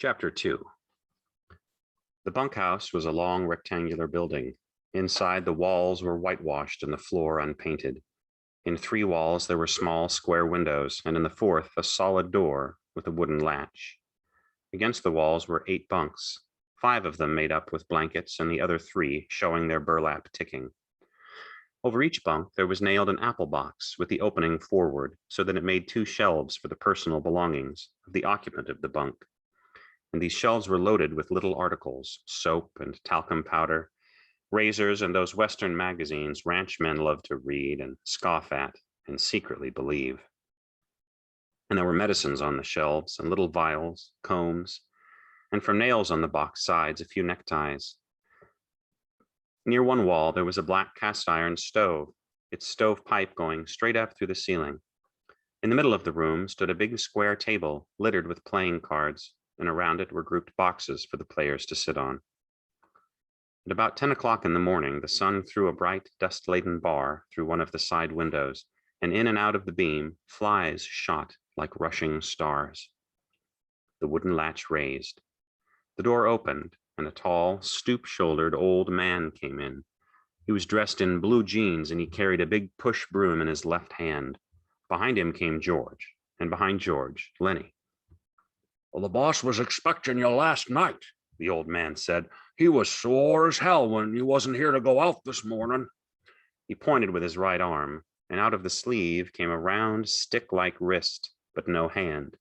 Chapter 2. The bunkhouse was a long rectangular building. Inside, the walls were whitewashed and the floor unpainted. In 3 walls, there were small square windows, and in the 4th, a solid door with a wooden latch. Against the walls were 8 bunks, 5 of them made up with blankets and the other 3 showing their burlap ticking. Over each bunk, there was nailed an apple box with the opening forward so that it made 2 shelves for the personal belongings of the occupant of the bunk. And these shelves were loaded with little articles, soap and talcum powder, razors, and those Western magazines ranchmen love to read and scoff at and secretly believe. And there were medicines on the shelves and little vials, combs, and from nails on the box sides, a few neckties. Near one wall, there was a black cast iron stove, its stovepipe going straight up through the ceiling. In the middle of the room stood a big square table littered with playing cards, and around it were grouped boxes for the players to sit on. At about 10 o'clock in the morning, the sun threw a bright, dust-laden bar through one of the side windows, and in and out of the beam, flies shot like rushing stars. The wooden latch raised. The door opened, and a tall, stoop-shouldered old man came in. He was dressed in blue jeans, and he carried a big push broom in his left hand. Behind him came George, and behind George, Lenny. "Well, the boss was expecting you last night," the old man said. "He was sore as hell when you wasn't here to go out this morning." He pointed with his right arm, and out of the sleeve came a round, stick-like wrist, but no hand.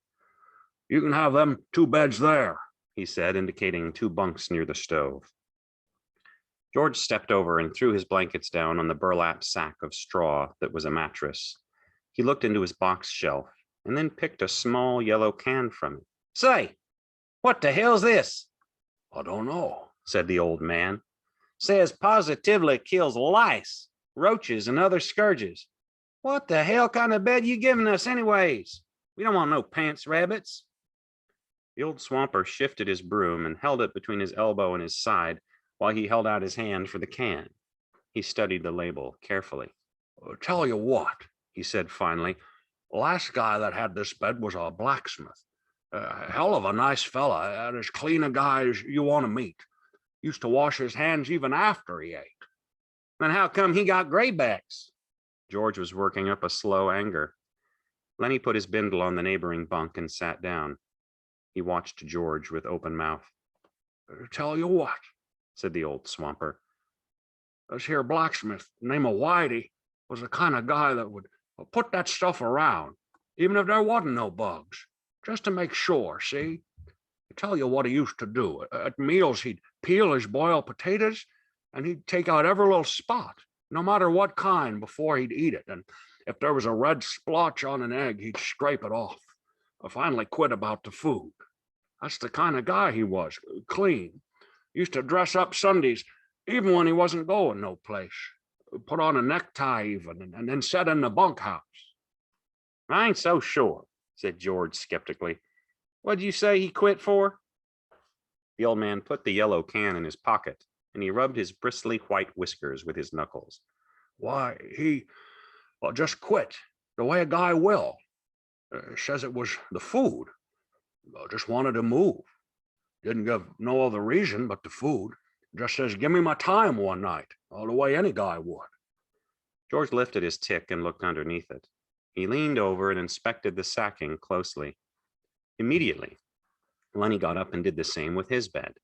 "You can have them 2 beds there," he said, indicating 2 bunks near the stove. George stepped over and threw his blankets down on the burlap sack of straw that was a mattress. He looked into his box shelf and then picked a small yellow can from it. "Say, what the hell's this?" "I don't know," said the old man. "Says positively kills lice, roaches, and other scourges. What the hell kind of bed you giving us anyways? We don't want no pants rabbits." The old swamper shifted his broom and held it between his elbow and his side while he held out his hand for the can. He studied the label carefully. "Tell you what," he said finally. "Last guy that had this bed was a blacksmith. A hell of a nice fella, and as clean a guy as you want to meet. Used to wash his hands even after he ate." "Then how come he got graybacks?" George was working up a slow anger. Lenny put his bindle on the neighboring bunk and sat down. He watched George with open mouth. "Tell you what," said the old swamper. "This here blacksmith, name of Whitey, was the kind of guy that would put that stuff around, even if there wasn't no bugs, just to make sure, see? I tell you what he used to do. At meals, he'd peel his boiled potatoes, and he'd take out every little spot, no matter what kind, before he'd eat it. And if there was a red splotch on an egg, he'd scrape it off. I finally quit about the food. That's the kind of guy he was, clean. Used to dress up Sundays, even when he wasn't going no place. Put on a necktie even, and then sit in the bunkhouse." "I ain't so sure," said George skeptically. "What'd you say he quit for?" The old man put the yellow can in his pocket, and he rubbed his bristly white whiskers with his knuckles. "Why, he just quit, the way a guy will. Says it was the food. Just wanted to move. Didn't give no other reason but the food. Just says, 'Give me my time one night,' the way any guy would." George lifted his tick and looked underneath it. He leaned over and inspected the sacking closely. Immediately, Lenny got up and did the same with his bed.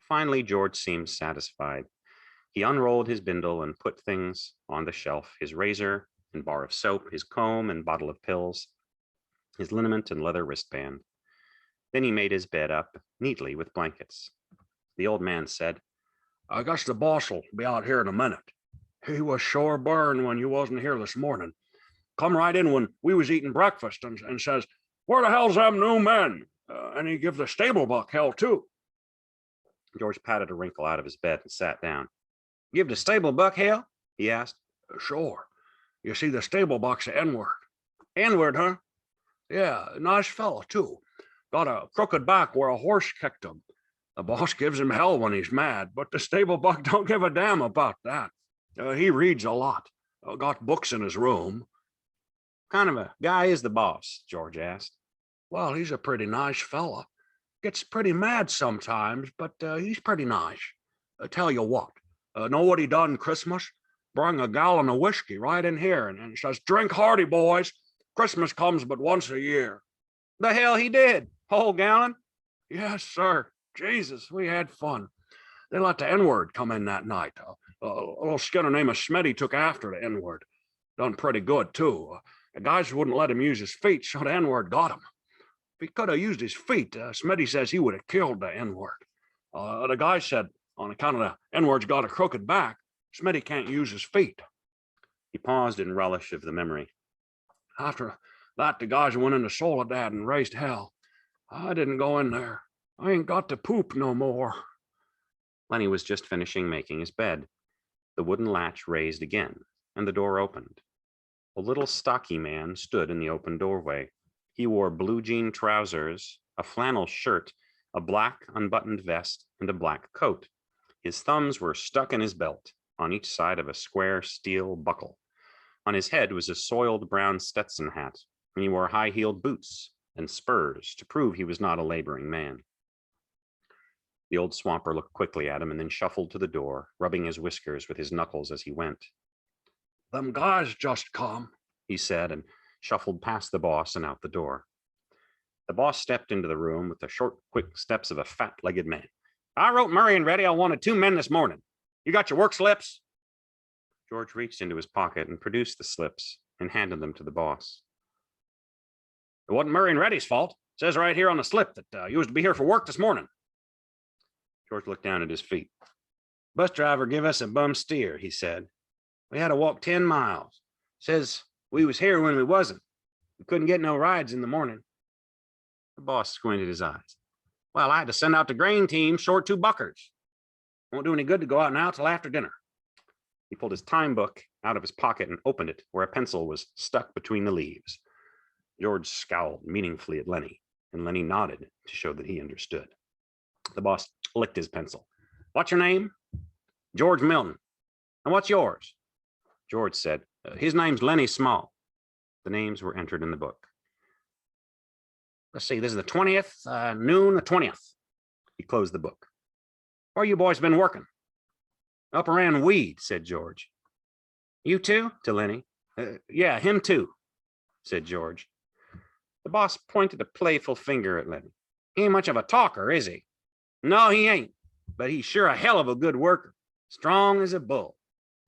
Finally, George seemed satisfied. He unrolled his bindle and put things on the shelf: his razor and bar of soap, his comb and bottle of pills, his liniment and leather wristband. Then he made his bed up neatly with blankets. The old man said, "I guess the boss'll be out here in a minute. He was sure burned when you wasn't here this morning. Come right in when we was eating breakfast and says, 'Where the hell's them new men?' And he give the stable buck hell too." George patted a wrinkle out of his bed and sat down. "Give the stable buck hell?" he asked. "Sure. You see, the stable buck's a N-word." "N-word, huh?" "Yeah, nice fella too. Got a crooked back where a horse kicked him. The boss gives him hell when he's mad, but the stable buck don't give a damn about that. He reads a lot. Got books in his room." "Kind of a guy is the boss?" George asked. "Well, he's a pretty nice fella. Gets pretty mad sometimes, but he's pretty nice. Tell you what, know what he done Christmas? Bring a gallon of whiskey right in here and says, drink hearty, boys. Christmas comes but once a year. The hell he did? Whole gallon? Yes, sir. Jesus, we had fun. They let the N-word come in that night. A little skinner named Smitty took after the N-word. Done pretty good, too. The guys wouldn't let him use his feet, so the N-word got him. If he could have used his feet, Smitty says he would have killed the N-word. The guy said, on account of the N-word's got a crooked back, Smitty can't use his feet. He paused in relish of the memory. After that, the guys went into Soledad and raised hell. I didn't go in there. I ain't got to poop no more. Lenny was just finishing making his bed. The wooden latch raised again, and the door opened. A little stocky man stood in the open doorway. He wore blue jean trousers, a flannel shirt, a black unbuttoned vest, and a black coat. His thumbs were stuck in his belt, on each side of a square steel buckle. On his head was a soiled brown Stetson hat, and he wore high-heeled boots and spurs to prove he was not a laboring man. The old swamper looked quickly at him and then shuffled to the door, rubbing his whiskers with his knuckles as he went. Them guys just come, he said, and shuffled past the boss and out the door. The boss stepped into the room with the short, quick steps of a fat-legged man. I wrote Murray and Reddy I wanted 2 men this morning. You got your work slips? George reached into his pocket and produced the slips and handed them to the boss. It wasn't Murray and Reddy's fault. It says right here on the slip that you was to be here for work this morning. George looked down at his feet. Bus driver give us a bum steer, he said. We had to walk 10 miles. Says we was here when we wasn't. We couldn't get no rides in the morning. The boss squinted his eyes. Well, I had to send out the grain team short 2 buckers. Won't do any good to go out now till after dinner. He pulled his time book out of his pocket and opened it where a pencil was stuck between the leaves. George scowled meaningfully at Lenny, and Lenny nodded to show that he understood. The boss licked his pencil. What's your name? George Milton. And what's yours? George said, his name's Lenny Small. The names were entered in the book. Let's see, this is the 20th, noon the 20th. He closed the book. Where you boys been working? Up around Weed, said George. You too? To Lenny. Yeah, him too, said George. The boss pointed a playful finger at Lenny. He ain't much of a talker, is he? No, he ain't, but he's sure a hell of a good worker. Strong as a bull.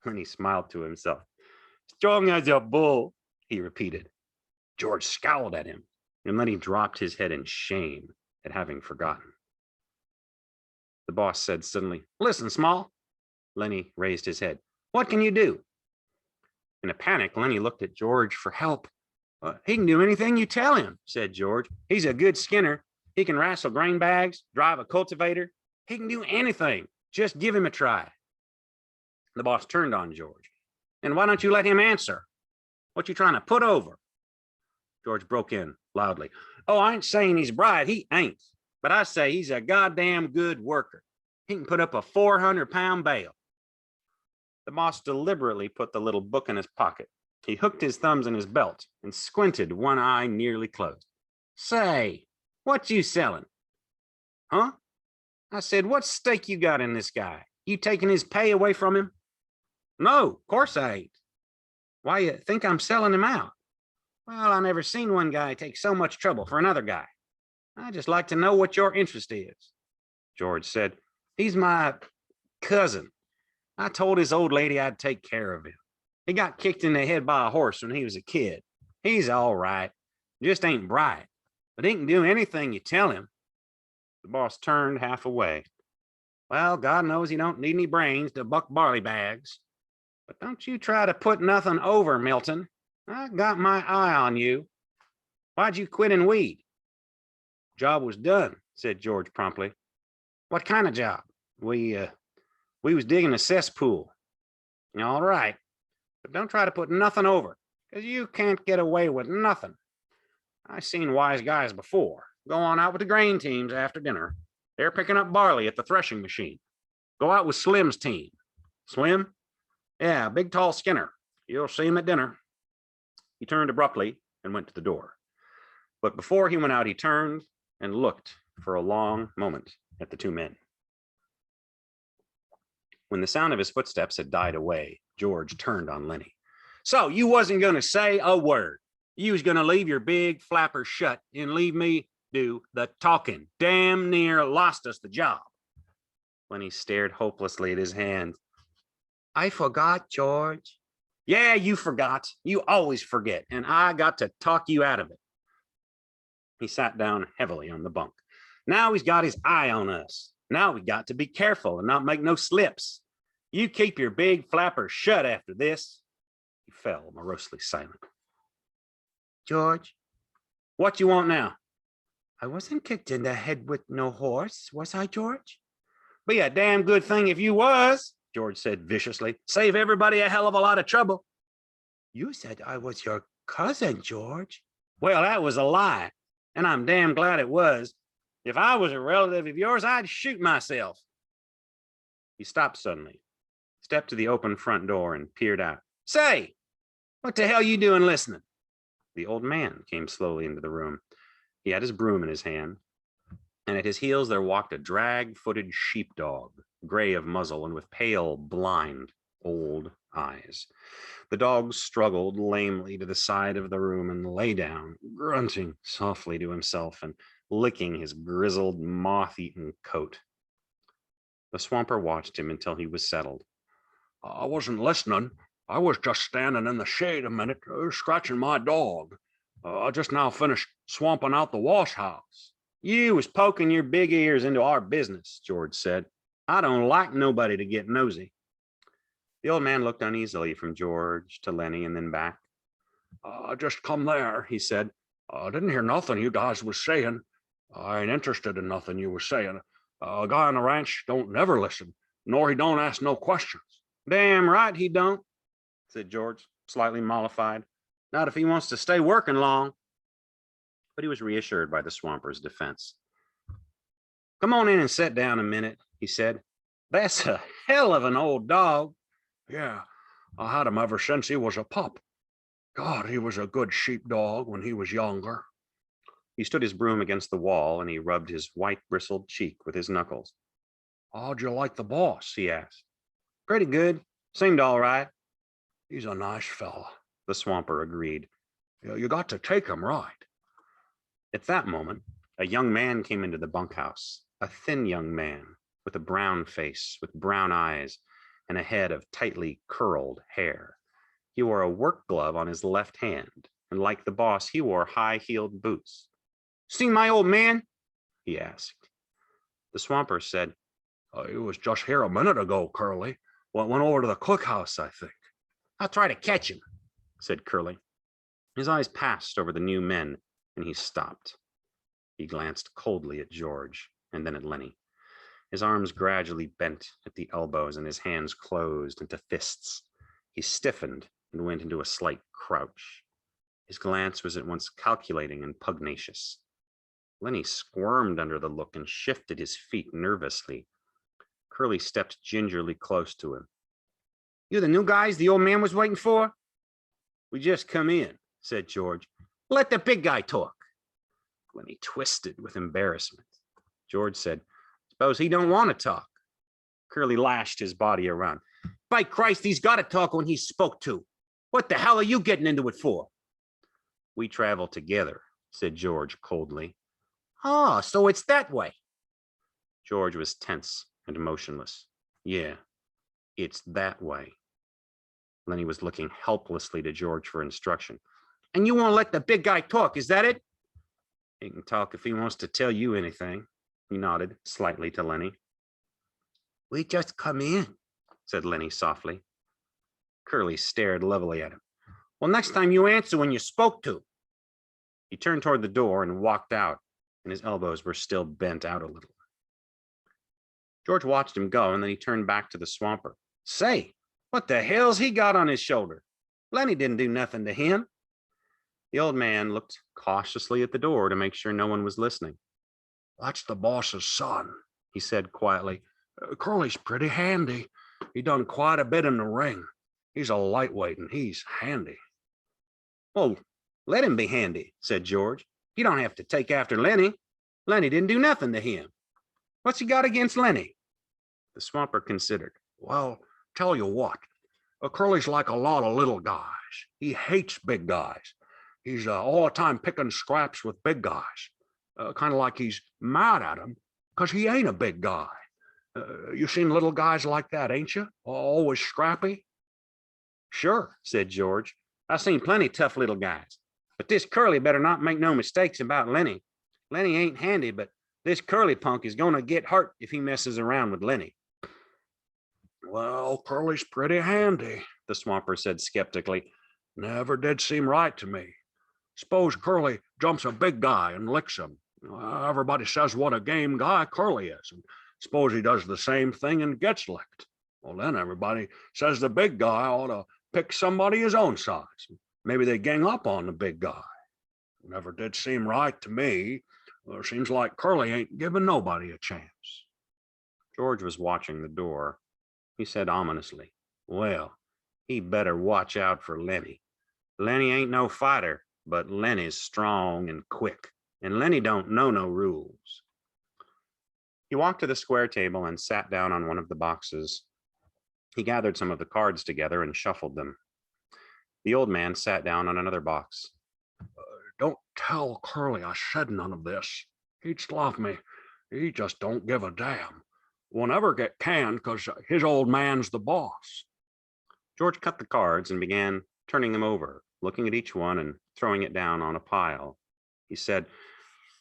Lenny smiled to himself. Strong as a bull, he repeated. George scowled at him, and Lenny dropped his head in shame at having forgotten. The boss said suddenly, Listen, Small. Lenny raised his head. What can you do? In a panic, Lenny looked at George for help. He can do anything you tell him, said George. He's a good skinner. He can wrestle grain bags, drive a cultivator. He can do anything. Just give him a try. The boss turned on George. And why don't you let him answer? What you trying to put over? George broke in loudly. Oh, I ain't saying he's bright. He ain't. But I say he's a goddamn good worker. He can put up a 400-pound bale. The boss deliberately put the little book in his pocket. He hooked his thumbs in his belt and squinted, one eye nearly closed. Say, what you selling? Huh? I said, what stake you got in this guy? You taking his pay away from him? No, of course I ain't. Why you think I'm selling him out? Well, I never seen one guy take so much trouble for another guy. I just like to know what your interest is. George said, he's my cousin. I told his old lady I'd take care of him. He got kicked in the head by a horse when he was a kid. He's all right. Just ain't bright. But he can do anything you tell him. The boss turned half away. Well, God knows he don't need any brains to buck barley bags. But don't you try to put nothing over, Milton. I got my eye on you. Why'd you quit in Weed? Job was done, said George promptly. What kind of job? We was digging a cesspool. All right. But don't try to put nothing over, because you can't get away with nothing. I've seen wise guys before. Go on out with the grain teams after dinner. They're picking up barley at the threshing machine. Go out with Slim's team. Slim? Yeah, big tall skinner. You'll see him at dinner. He turned abruptly and went to the door. But before he went out, he turned and looked for a long moment at the two men. When the sound of his footsteps had died away, George turned on Lenny. So you wasn't going to say a word. You was going to leave your big flapper shut and leave me do the talking. Damn near lost us the job. Lenny stared hopelessly at his hand. I forgot, George. Yeah, you forgot. You always forget, and I got to talk you out of it. He sat down heavily on the bunk. Now he's got his eye on us. Now we got to be careful and not make no slips. You keep your big flapper shut after this. He fell morosely silent. George, what you want now? I wasn't kicked in the head with no horse, was I, George? Be a damn good thing if you was, George said viciously. Save everybody a hell of a lot of trouble. You said I was your cousin, George. Well, that was a lie, and I'm damn glad it was. If I was a relative of yours, I'd shoot myself. He stopped suddenly, stepped to the open front door, and peered out. Say, what the hell you doing listening? The old man came slowly into the room. He had his broom in his hand, and at his heels there walked a drag-footed sheepdog, gray of muzzle and with pale, blind, old eyes. The dog struggled lamely to the side of the room and lay down, grunting softly to himself and licking his grizzled, moth-eaten coat. The swamper watched him until he was settled. I wasn't listening. I was just standing in the shade a minute, scratching my dog. I just now finished swamping out the wash house. You was poking your big ears into our business, George said. I don't like nobody to get nosy. The old man looked uneasily from George to Lenny and then back. I just come there, he said. I didn't hear nothing you guys was saying. I ain't interested in nothing you was saying. A guy on the ranch don't never listen, nor he don't ask no questions. Damn right he don't, said George, slightly mollified. Not if he wants to stay working long. But he was reassured by the swamper's defense. Come on in and sit down a minute, he said. That's a hell of an old dog. Yeah, I had him ever since he was a pup. God, he was a good sheepdog when he was younger. He stood his broom against the wall and he rubbed his white bristled cheek with his knuckles. How'd you like the boss? He asked. Pretty good. Seemed all right. He's a nice fella, the swamper agreed. You got to take him right. At that moment, a young man came into the bunkhouse, a thin young man with a brown face, with brown eyes, and a head of tightly curled hair. He wore a work glove on his left hand, and like the boss, he wore high-heeled boots. See my old man? He asked. The swamper said, He was just here a minute ago, Curly. Went over to the cookhouse, I think. I'll try to catch him, said Curly. His eyes passed over the new men, and he stopped. He glanced coldly at George, and then at Lenny. His arms gradually bent at the elbows, and his hands closed into fists. He stiffened and went into a slight crouch. His glance was at once calculating and pugnacious. Lenny squirmed under the look and shifted his feet nervously. Curly stepped gingerly close to him. You the new guys the old man was waiting for? We just come in, said George. Let the big guy talk. Lenny twisted with embarrassment. George said, Suppose he don't want to talk. Curly lashed his body around. By Christ, he's got to talk when he's spoke to. What the hell are you getting into it for? We travel together, said George coldly. Oh, so it's that way. George was tense and motionless. Yeah, it's that way. Lenny was looking helplessly to George for instruction. And you won't let the big guy talk, is that it? He can talk if he wants to tell you anything. He nodded slightly to Lenny. We just come in, said Lenny softly. Curly stared levelly at him. Well, next time you answer when you're spoke to. He turned toward the door and walked out, and his elbows were still bent out a little. George watched him go, and then he turned back to the swamper. Say, what the hell's he got on his shoulder? Lenny didn't do nothing to him. The old man looked cautiously at the door to make sure no one was listening. That's the boss's son, he said quietly. Curly's pretty handy. He done quite a bit in the ring. He's a lightweight and he's handy. Well, let him be handy, said George. You don't have to take after Lenny. Lenny didn't do nothing to him. What's he got against Lenny? The swamper considered. Well, tell you what, Curly's like a lot of little guys. He hates big guys. He's all the time picking scraps with big guys. Kind of like he's mad at him because he ain't a big guy. You seen little guys like that, ain't you? Always scrappy? Sure, said George. I've seen plenty tough little guys. But this Curly better not make no mistakes about Lenny. Lenny ain't handy, but this Curly punk is going to get hurt if he messes around with Lenny. Well, Curly's pretty handy, the swamper said skeptically. Never did seem right to me. Suppose Curly jumps a big guy and licks him. Everybody says what a game guy Curly is. And suppose he does the same thing and gets licked. Well, then everybody says the big guy ought to pick somebody his own size. Maybe they gang up on the big guy. Never did seem right to me. Seems like Curly ain't giving nobody a chance. George was watching the door. He said ominously, well, he better watch out for Lenny. Lenny ain't no fighter, but Lenny's strong and quick, and Lenny don't know no rules. He walked to the square table and sat down on one of the boxes. He gathered some of the cards together and shuffled them. The old man sat down on another box. Don't tell Curly I said none of this. He'd slough me. He just don't give a damn. Won't ever get canned because his old man's the boss. George cut the cards and began turning them over, looking at each one and throwing it down on a pile. He said,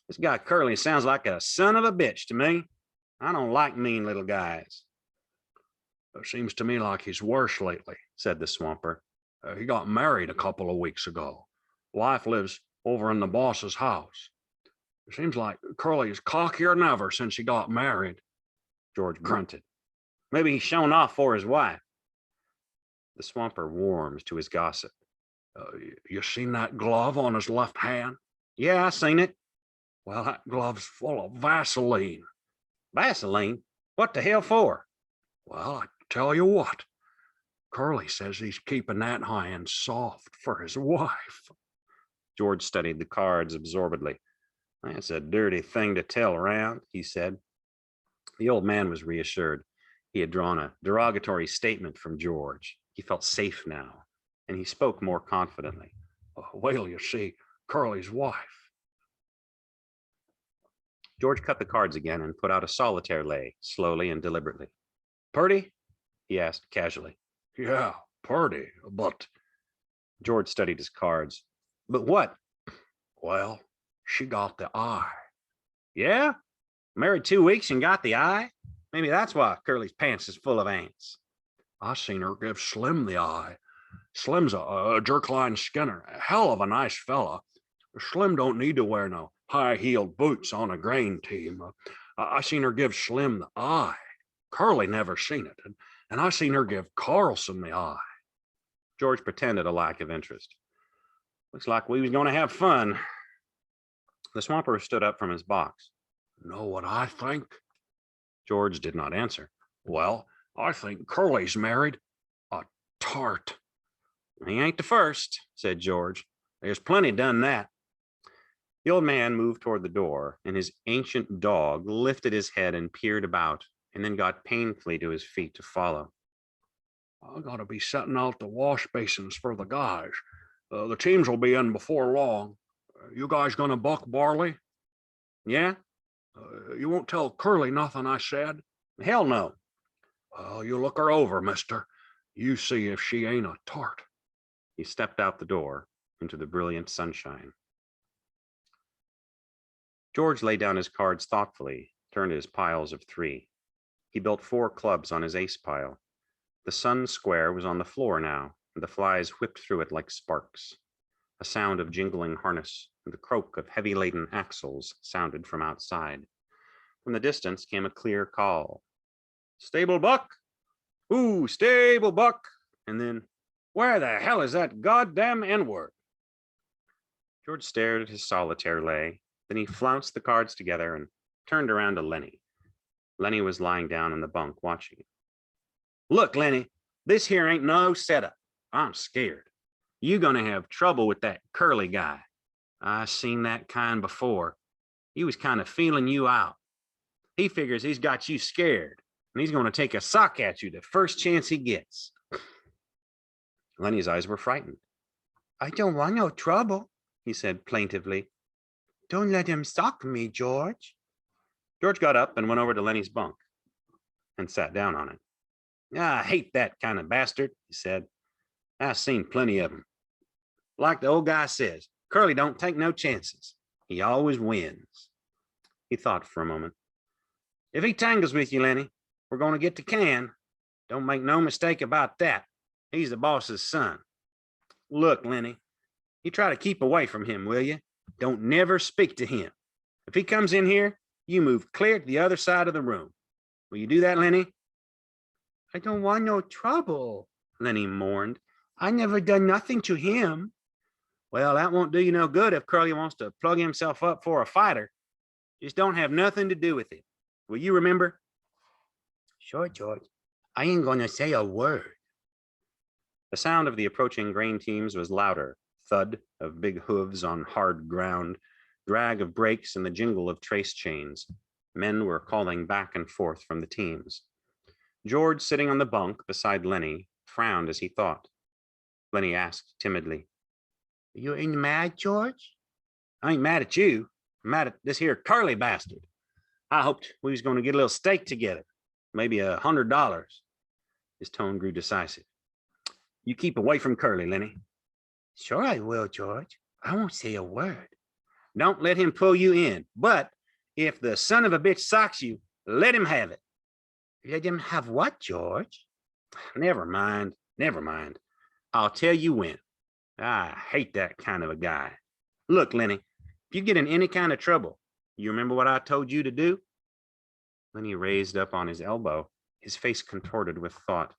this guy Curly sounds like a son of a bitch to me. I don't like mean little guys. It seems to me like he's worse lately, said the swamper. He got married a couple of weeks ago. Wife lives over in the boss's house. It seems like Curly's cockier than ever since he got married. George grunted. Maybe he's shown off for his wife. The swamper warmed to his gossip. You seen that glove on his left hand? Yeah, I seen it. Well, that glove's full of Vaseline. Vaseline? What the hell for? Well, I tell you what. Curly says he's keeping that hand soft for his wife. George studied the cards absorbedly. That's a dirty thing to tell around, he said. The old man was reassured. He had drawn a derogatory statement from George. He felt safe now, and he spoke more confidently. Wait till you see Curly's wife. George cut the cards again and put out a solitaire lay, slowly and deliberately. Purty? He asked casually. Yeah, purty, but... George studied his cards. But what? Well, she got the eye. Yeah? Married 2 weeks and got the eye? Maybe that's why Curly's pants is full of ants. I seen her give Slim the eye. Slim's a jerkline skinner, a hell of a nice fella. Slim don't need to wear no high-heeled boots on a grain team. I seen her give Slim the eye. Curly never seen it, and I seen her give Carlson the eye. George pretended a lack of interest. Looks like we was going to have fun. The swamper stood up from his box. Know what I think? George did not answer. Well, I think Curly's married a tart. He ain't the first, said George. There's plenty done that. The old man moved toward the door, and his ancient dog lifted his head and peered about, and then got painfully to his feet to follow. I gotta be setting out the wash basins for the guys. The teams will be in before long. You guys gonna buck barley? Yeah? You won't tell Curly nothing I said? Hell no. Well, you look her over, mister. You see if she ain't a tart. He stepped out the door into the brilliant sunshine. George laid down his cards thoughtfully, turned to his piles of 3. He built 4 clubs on his ace pile. The sun square was on the floor now, and the flies whipped through it like sparks. A sound of jingling harness and the croak of heavy-laden axles sounded from outside. From the distance came a clear call. Stable Buck? Ooh, Stable Buck! And then, where the hell is that goddamn N-word? George stared at his solitaire lay. Then he flounced the cards together and turned around to Lenny. Lenny was lying down on the bunk watching him. Look, Lenny, this here ain't no setup. I'm scared. You gonna have trouble with that Curly guy. I seen that kind before. he was kind of feeling you out. He figures he's got you scared, and he's going to take a sock at you the first chance he gets. Lenny's eyes were frightened. I don't want no trouble, he said plaintively. Don't let him sock me, George. George got up and went over to Lenny's bunk and sat down on it. I hate that kind of bastard, he said. I've seen plenty of them. Like the old guy says, Curly don't take no chances. He always wins. He thought for a moment. If he tangles with you, Lenny, we're going to get to Can. Don't make no mistake about that. He's the boss's son. Look, Lenny, you try to keep away from him, will you? Don't never speak to him. If he comes in here, you move clear to the other side of the room. Will you do that, Lenny? I don't want no trouble, Lenny mourned. I never done nothing to him. Well, that won't do you no good if Curly wants to plug himself up for a fighter. Just don't have nothing to do with it. Will you remember? Sure, George. I ain't gonna say a word. The sound of the approaching grain teams was louder. Thud of big hooves on hard ground, drag of brakes, and the jingle of trace chains. Men were calling back and forth from the teams. George, sitting on the bunk beside Lenny, frowned as he thought. Lenny asked timidly, You ain't mad, George? I ain't mad at you. I'm mad at this here Curly bastard. I hoped we was going to get a little steak together. Maybe $100. His tone grew decisive. You keep away from Curly, Lenny. Sure I will, George. I won't say a word. Don't let him pull you in. But if the son of a bitch socks you, let him have it. Let him have what, George? Never mind. I'll tell you when. I hate that kind of a guy. Look, Lenny, if you get in any kind of trouble, you remember what I told you to do? Lenny raised up on his elbow, his face contorted with thought.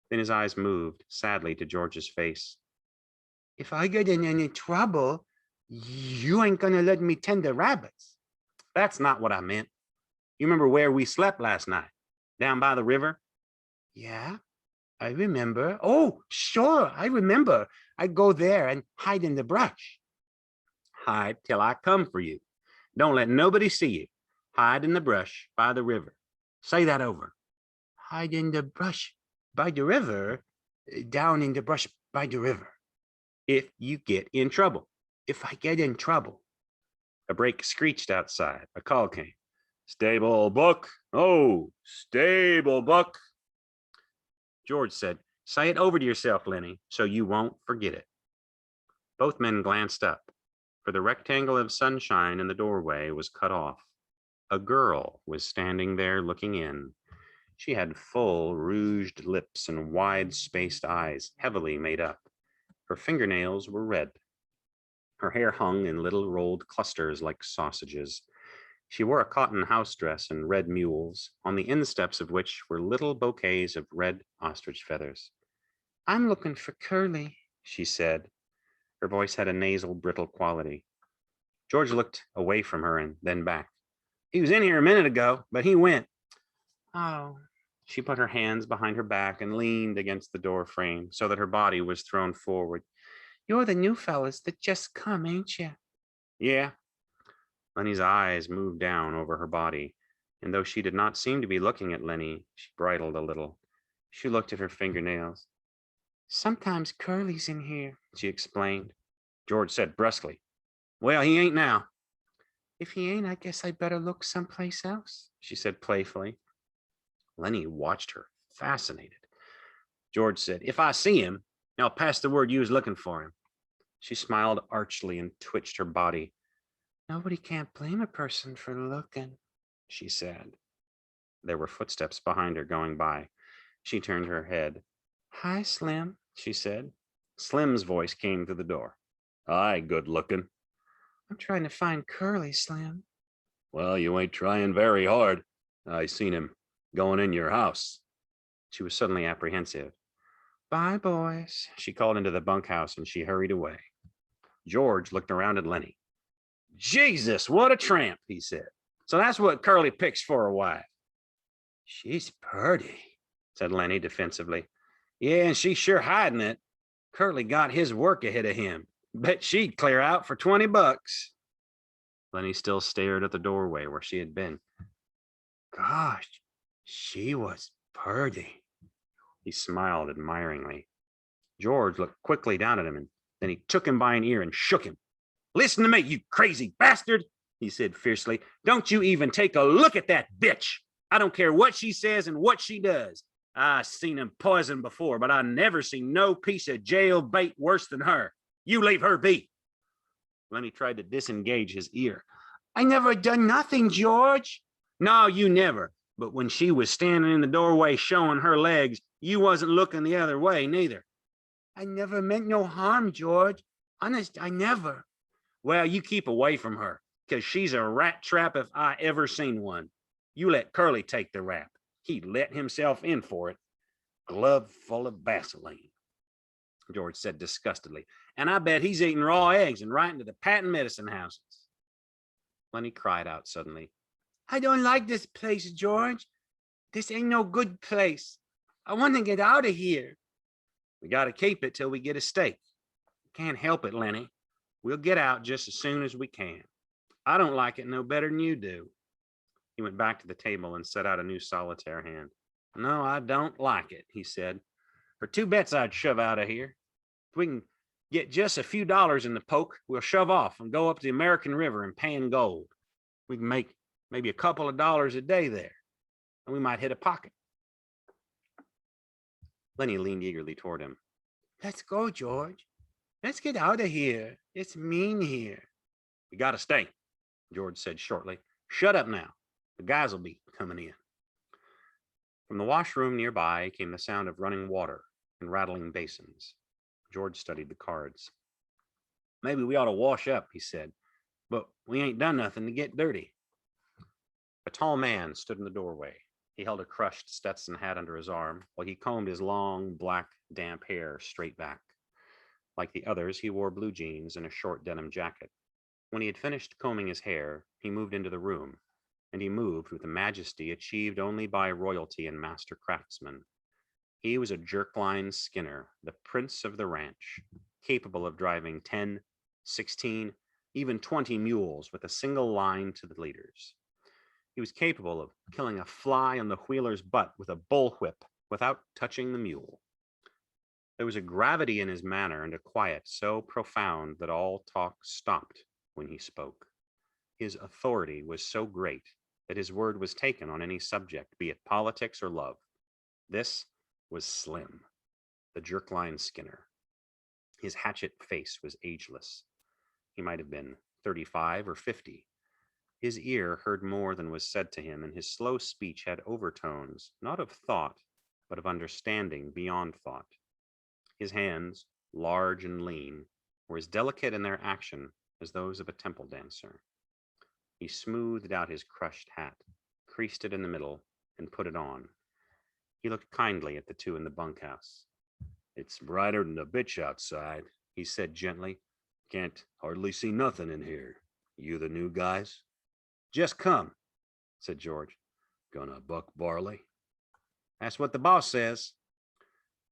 Then his eyes moved sadly to George's face. If I get in any trouble, you ain't gonna let me tend the rabbits. That's not what I meant. You remember where we slept last night? Down by the river? Yeah, I remember. Oh, sure, I remember. I'd go there and hide in the brush. Hide till I come for you. Don't let nobody see you. Hide in the brush by the river. Say that over. Hide in the brush by the river, down in the brush by the river. If you get in trouble. If I get in trouble. A brake screeched outside. A call came. Stable book. Oh, stable book. George said, Say it over to yourself, Lenny, so you won't forget it. Both men glanced up, for the rectangle of sunshine in the doorway was cut off. A girl was standing there looking in. She had full, rouged lips and wide-spaced eyes, heavily made up. Her fingernails were red. Her hair hung in little rolled clusters like sausages. She wore a cotton house dress and red mules, on the insteps of which were little bouquets of red ostrich feathers. I'm looking for Curly, she said. Her voice had a nasal, brittle quality. George looked away from her and then back. He was in here a minute ago, but he went. Oh. She put her hands behind her back and leaned against the door frame so that her body was thrown forward. You're the new fellas that just come, ain't you? Yeah. Lenny's eyes moved down over her body, and though she did not seem to be looking at Lenny, she bridled a little. She looked at her fingernails. Sometimes Curly's in here, she explained. George said brusquely, Well, he ain't now. If he ain't, I guess I better look someplace else, she said playfully. Lenny watched her, fascinated. George said, If I see him, I'll pass the word you was looking for him. She smiled archly and twitched her body. Nobody can't blame a person for looking, she said. There were footsteps behind her going by. She turned her head. Hi, Slim, she said. Slim's voice came through the door. Hi, good looking. I'm trying to find Curly, Slim. Well, you ain't trying very hard. I seen him going in your house. She was suddenly apprehensive. Bye, boys, she called into the bunkhouse, and she hurried away. George looked around at Lenny. Jesus, what a tramp, he said. So that's what Curly picks for a wife. She's purty, said Lenny defensively. Yeah, and she's sure hiding it. Curly got his work ahead of him. Bet she'd clear out for $20. Lenny still stared at the doorway where she had been. Gosh, she was purty. He smiled admiringly. George looked quickly down at him, and then he took him by an ear and shook him. Listen to me, you crazy bastard, he said fiercely. Don't you even take a look at that bitch. I don't care what she says and what she does. I seen him poison before, but I never seen no piece of jail bait worse than her. You leave her be. Lenny tried to disengage his ear. I never done nothing, George. No, you never. But when she was standing in the doorway showing her legs, you wasn't looking the other way, neither. I never meant no harm, George. Honest, I never. Well, you keep away from her, because she's a rat trap if I ever seen one. You let Curly take the rap. He let himself in for it. Glove full of Vaseline, George said disgustedly. And I bet he's eating raw eggs and right into the patent medicine houses. Lenny cried out suddenly. I don't like this place, George. This ain't no good place. I want to get out of here. We got to keep it till we get a stake. Can't help it, Lenny. We'll get out just as soon as we can. I don't like it no better than you do. He went back to the table and set out a new solitaire hand. No, I don't like it, he said. For 2 bets I'd shove out of here. If we can get just a few dollars in the poke, we'll shove off and go up the American River and pan gold. We can make maybe a couple of dollars a day there, and we might hit a pocket. Lenny leaned eagerly toward him. Let's go, George. Let's get out of here. It's mean here. We got to stay, George said shortly. Shut up now. The guys will be coming in. From the washroom nearby came the sound of running water and rattling basins. George studied the cards. Maybe we ought to wash up, he said, but we ain't done nothing to get dirty. A tall man stood in the doorway. He held a crushed Stetson hat under his arm while he combed his long, black, damp hair straight back. Like the others, he wore blue jeans and a short denim jacket. When he had finished combing his hair, he moved into the room, and he moved with a majesty achieved only by royalty and master craftsmen. He was a jerkline skinner, the prince of the ranch, capable of driving 10, 16, even 20 mules with a single line to the leaders. He was capable of killing a fly on the wheeler's butt with a bullwhip without touching the mule. There was a gravity in his manner and a quiet so profound that all talk stopped when he spoke. His authority was so great that his word was taken on any subject, be it politics or love. This was Slim, the jerkline skinner. His hatchet face was ageless. He might have been 35 or 50. His ear heard more than was said to him, and his slow speech had overtones, not of thought, but of understanding beyond thought. His hands, large and lean, were as delicate in their action as those of a temple dancer. He smoothed out his crushed hat, creased it in the middle, and put it on. He looked kindly at the two in the bunkhouse. It's brighter than a bitch outside, he said gently. Can't hardly see nothing in here. You the new guys? Just come, said George. Gonna buck barley? That's what the boss says.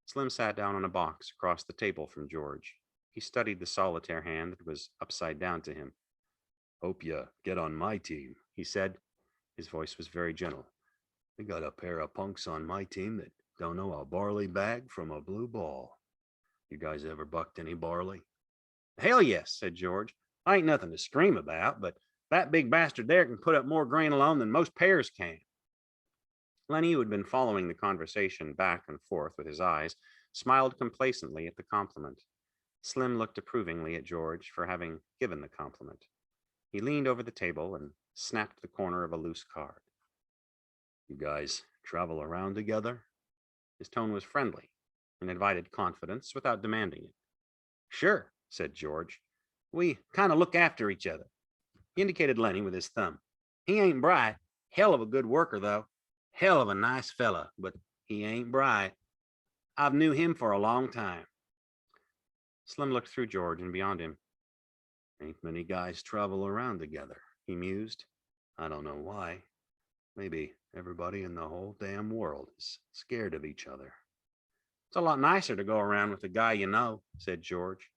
Slim sat down on a box across the table from George. He studied the solitaire hand that was upside down to him. Hope you get on my team, he said. His voice was very gentle. We got a pair of punks on my team that don't know a barley bag from a blue ball. You guys ever bucked any barley? Hell yes, said George. I ain't nothing to scream about, but that big bastard there can put up more grain alone than most pears can. Lenny, who had been following the conversation back and forth with his eyes, smiled complacently at the compliment. Slim looked approvingly at George for having given the compliment. He leaned over the table and snapped the corner of a loose card. You guys travel around together? His tone was friendly and invited confidence without demanding it. Sure, said George. We kind of look after each other. He indicated Lenny with his thumb. He ain't bright. Hell of a good worker, though. Hell of a nice fella, but he ain't bright. I've knew him for a long time. Slim looked through George and beyond him. Ain't many guys travel around together, he mused. I don't know why. Maybe everybody in the whole damn world is scared of each other. It's a lot nicer to go around with a guy you know, said George.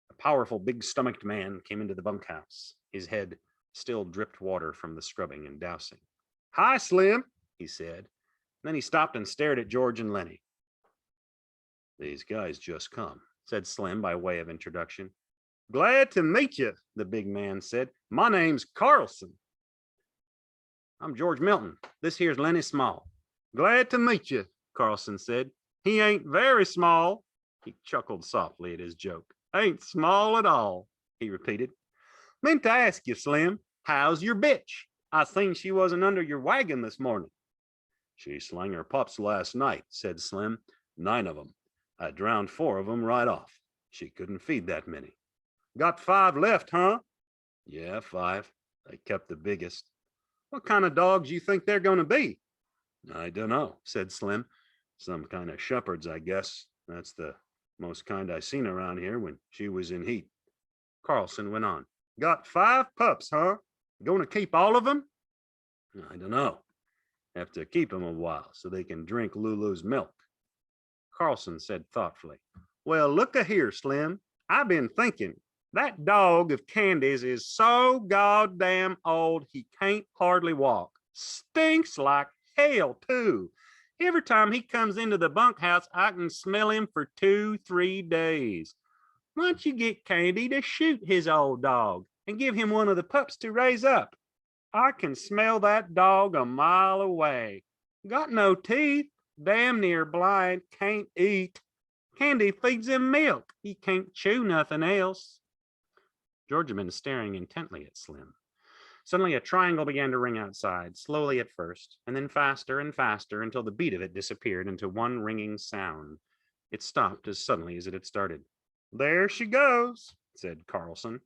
A powerful, big-stomached man came into the bunkhouse. His head still dripped water from the scrubbing and dousing. Hi, Slim, He said. Then he stopped and stared at George and Lenny. These guys just come, said Slim by way of introduction. Glad to meet you, the big man said. My name's Carlson. I'm George Milton. This here's Lenny Small. Glad to meet you, Carlson said. He ain't very small. He chuckled softly at his joke. Ain't small at all, he repeated. Meant to ask you, Slim, how's your bitch? I seen she wasn't under your wagon this morning. She slung her pups last night, said Slim. 9 of them. I drowned 4 of them right off. She couldn't feed that many. Got 5 left, huh? Yeah, 5. I kept the biggest. What kind of dogs you think they're going to be? I dunno, said Slim. Some kind of shepherds, I guess. That's the most kind I seen around here when she was in heat. Carlson went on. Got 5 pups, huh? Going to keep all of them? I dunno. Have to keep them a while so they can drink Lulu's milk. Carlson said thoughtfully. Well, look-a here, Slim. I've been thinking. That dog of Candy's is so goddamn old he can't hardly walk. Stinks like hell, too. Every time he comes into the bunkhouse, I can smell him for 2-3 days. Why don't you get Candy to shoot his old dog and give him one of the pups to raise up? I can smell that dog a mile away. Got no teeth, damn near blind, can't eat. Candy feeds him milk. He can't chew nothing else. George had been staring intently at Slim. Suddenly, a triangle began to ring outside, slowly at first, and then faster and faster until the beat of it disappeared into one ringing sound. It stopped as suddenly as it had started. There she goes, said Carlson.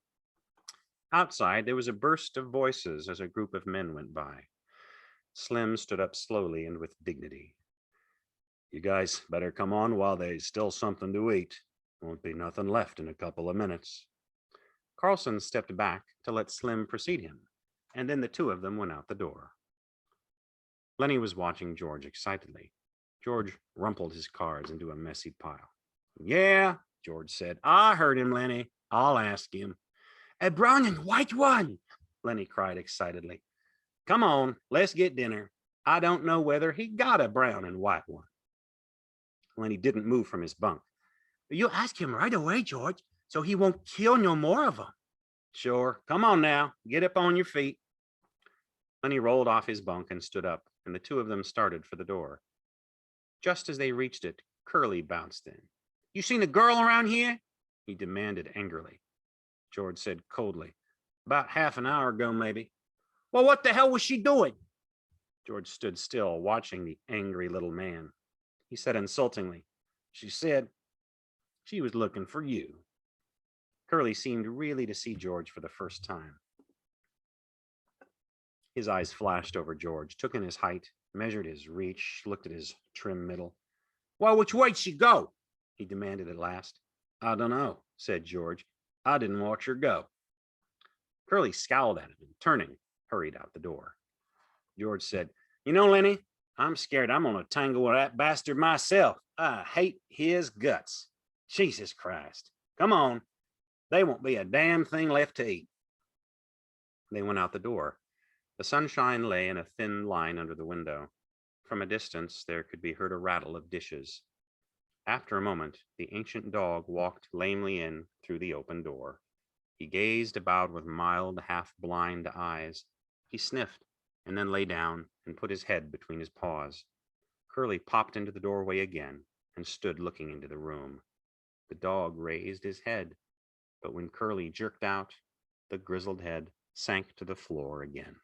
Outside, there was a burst of voices as a group of men went by. Slim stood up slowly and with dignity. You guys better come on while there's still something to eat. Won't be nothing left in a couple of minutes. Carlson stepped back to let Slim precede him, and then the 2 of them went out the door. Lenny was watching George excitedly. George rumpled his cards into a messy pile. Yeah, George said. I heard him, Lenny. I'll ask him. A brown and white one, Lenny cried excitedly. Come on, let's get dinner. I don't know whether he got a brown and white one. Lenny didn't move from his bunk. You ask him right away, George, so he won't kill no more of them. Sure. Come on now. Get up on your feet. Lenny rolled off his bunk and stood up, and the 2 of them started for the door. Just as they reached it, Curly bounced in. You seen a girl around here? He demanded angrily. George said coldly. About half an hour ago, maybe. Well, what the hell was she doing? George stood still, watching the angry little man. He said insultingly, She said she was looking for you. Curly seemed really to see George for the first time. His eyes flashed over George, took in his height, measured his reach, looked at his trim middle. Well, which way'd she go? He demanded at last. I don't know, said George. I didn't watch her go. Curly scowled at him and, turning, hurried out the door. George said, You know, Lenny, I'm scared I'm going to tangle with that bastard myself. I hate his guts. Jesus Christ. Come on. They won't be a damn thing left to eat. They went out the door. The sunshine lay in a thin line under the window. From a distance, there could be heard a rattle of dishes. After a moment, the ancient dog walked lamely in through the open door. He gazed about with mild, half-blind eyes. He sniffed and then lay down and put his head between his paws. Curly popped into the doorway again and stood looking into the room. The dog raised his head, but when Curly jerked out, the grizzled head sank to the floor again.